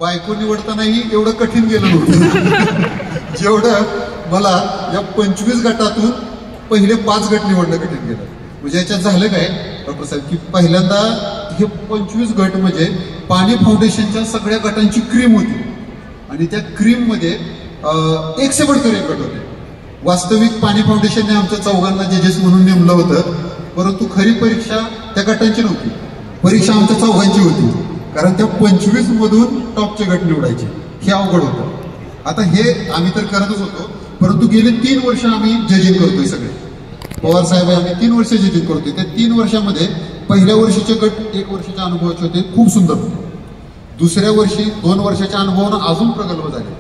बायको निवडतानाही एवढं कठीण गेलं नव्हतं जेवढं मला या 25 गटातून पहिले 5 गट निवडणं कठीण गेलं. म्हणजे याच्यात झालं काय डॉक्टर साहेब की पहिल्यांदा हे 25 गट म्हणजे पाणी फाउंडेशनच्या सगळ्या गटांची क्रीम होती आणि त्या क्रीम मध्ये एक से बढ़कर एक गट होते. वास्तविक पाणी फाउंडेशनने आमच्या चौघांना जजेस म्हणून नेमलं होतं, परंतु खरी परीक्षा त्या गटांची नव्हती, परीक्षा आमच्या चौघांची होती. कारण त्या 25 मधून टॉपचे गट निवडायचे हे अवघड होतं. आता हे आम्ही तर करतच होतो, परंतु गेले 3 वर्ष आम्ही जजिंग करतोय. सगळे पवार साहेब आम्ही 3 वर्ष जजिंग करतोय. त्या 3 वर्षामध्ये पहिल्या वर्षीचे गट 1 वर्षाच्या अनुभवाचे होते, खूप सुंदर होते. दुसऱ्या वर्षी 2 वर्षाच्या अनुभवानं अजून प्रगल्भ झाले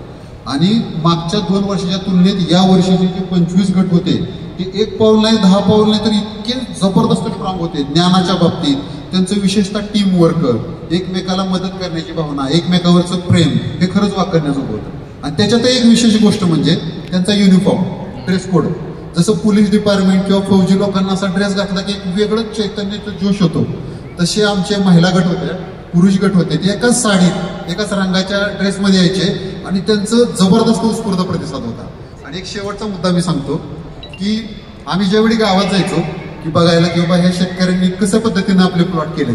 आणि मागच्या 2 वर्षाच्या तुलनेत या वर्षीचे जे 25 गट होते ते 1 पाऊल नाही 10 पाऊल नाही तर इतके जबरदस्त स्ट्रॉंग होते. ज्ञानाच्या बाबतीत त्यांचं विशेषतः टीम वर्क, एकमेकाला मदत करण्याची भावना, एकमेकावरचं प्रेम हे खरंच वाकरण्याजोगं होतं. आणि त्याच्यात एक विशेष गोष्ट म्हणजे त्यांचा युनिफॉर्म, ड्रेस कोड. जसं पोलीस डिपार्टमेंट किंवा फौजी लोकांना असा ड्रेस घातला की एक वेगळंच चैतन्याचा जोश होतो, तसे आमचे महिला गट होते, पुरुष गट होते. ते एकाच साडीत एकाच रंगाच्या ड्रेसमध्ये यायचे आणि त्यांचं जबरदस्त उत्स्फूर्त प्रतिसाद होता. आणि एक शेवटचा मुद्दा मी सांगतो की आम्ही ज्यावेळी गावात जायचो की बघायला की बाबा ह्या शेतकऱ्यांनी कशा पद्धतीने आपले प्लॉट केले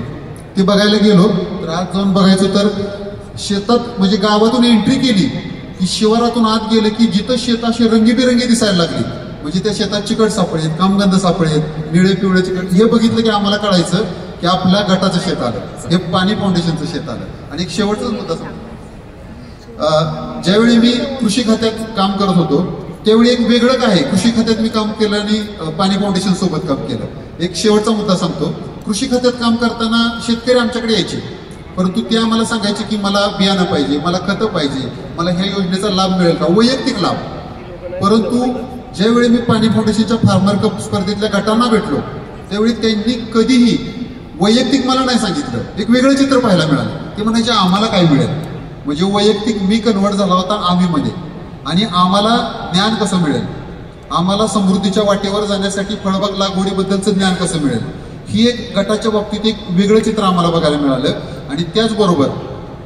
ते बघायला गेलो तर आज जाऊन बघायचो तर शेतात म्हणजे गावातून एंट्री केली की शिवारातून आत गेले की जिथं शेत असे रंगीबेरंगी दिसायला लागली. म्हणजे त्या शेतात चिकट सापळेत, कामगंध सापळेत, निळे पिवळे चिकट. हे बघितलं की आम्हाला कळायचं की आपल्या गटाचं शेत आलं, हे पाणी फाउंडेशनचं शेत आलं. आणि एक शेवटचाच मुद्दा सांगतो, ज्यावेळी मी कृषी खात्यात काम करत होतो त्यावेळी एक वेगळं काय कृषी खात्यात मी काम केलं आणि पाणी फाउंडेशन सोबत काम केलं. एक शेवटचा मुद्दा सांगतो, कृषी खात्यात काम करताना शेतकरी आमच्याकडे यायचे, परंतु ते आम्हाला सांगायचे की मला बियाणं पाहिजे, मला खतं पाहिजे, मला ह्या योजनेचा लाभ मिळेल का, वैयक्तिक लाभ. परंतु ज्यावेळी मी पाणी फाउंडेशनच्या फार्मर कप स्पर्धेतल्या गटांना भेटलो त्यावेळी त्यांनी कधीही वैयक्तिक मला नाही सांगितलं. एक वेगळं चित्र पाहायला मिळालं. ते म्हणायचे आम्हाला काय मिळेल, म्हणजे वैयक्तिक मी कन्वर्ट झाला होता आम्ही मध्ये. आणि आम्हाला ज्ञान कसं मिळेल, आम्हाला समृद्धीच्या वाटेवर जाण्यासाठी फळबाग लागवडीबद्दलचं ज्ञान कसं मिळेल, ही एक गटाच्या बाबतीत एक वेगळं चित्र आम्हाला बघायला मिळालं. आणि त्याचबरोबर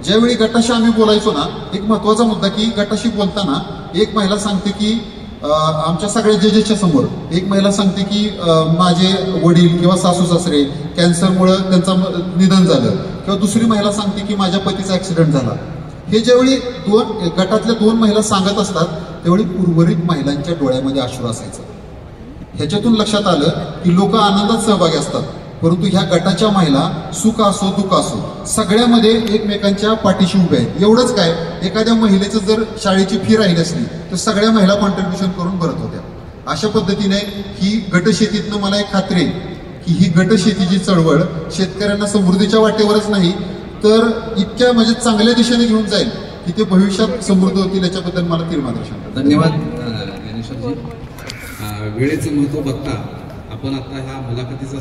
ज्यावेळी गटाशी आम्ही बोलायचो ना, एक महत्वाचा मुद्दा की गटाशी बोलताना एक महिला सांगते की आमच्या सगळ्या जजेसच्या समोर एक महिला सांगते की माझे वडील किंवा सासू सासरे कॅन्सरमुळं त्यांचं निधन झालं, किंवा दुसरी महिला सांगते की माझ्या पतीचा ऍक्सिडेंट झाला. हे ज्यावेळी गटातल्या 2 महिला सांगत असतात त्यावेळी उर्वरित महिलांच्या डोळ्यामध्ये अश्रू असायचं. ह्याच्यातून लक्षात आलं की लोक आनंदात सहभागी असतात, परंतु ह्या गटाच्या महिला सुख असो दुःख असो सगळ्यामध्ये एकमेकांच्या पाठीशी उभ्या आहेत. एवढंच काय, एखाद्या महिलेचं जर शाळेची फी राहिली असली तर सगळ्या महिला कॉन्ट्रीब्युशन करून भरत होत्या. अशा पद्धतीने ही गटशेतीतनं मला एक खात्री आहे की ही गटशेतीची चळवळ शेतकऱ्यांना समृद्धीच्या वाटेवरच नाही तर इतक्या म्हणजे चांगल्या दिशेने घेऊन जाईल की ते भविष्यात समृद्ध होतील. याच्याबद्दल मला तीर्मात्र सांगतो. धन्यवाद ज्ञानेश्वरजी. वेळेचं महत्व बघता आपण आता ह्या मुलाखतीचा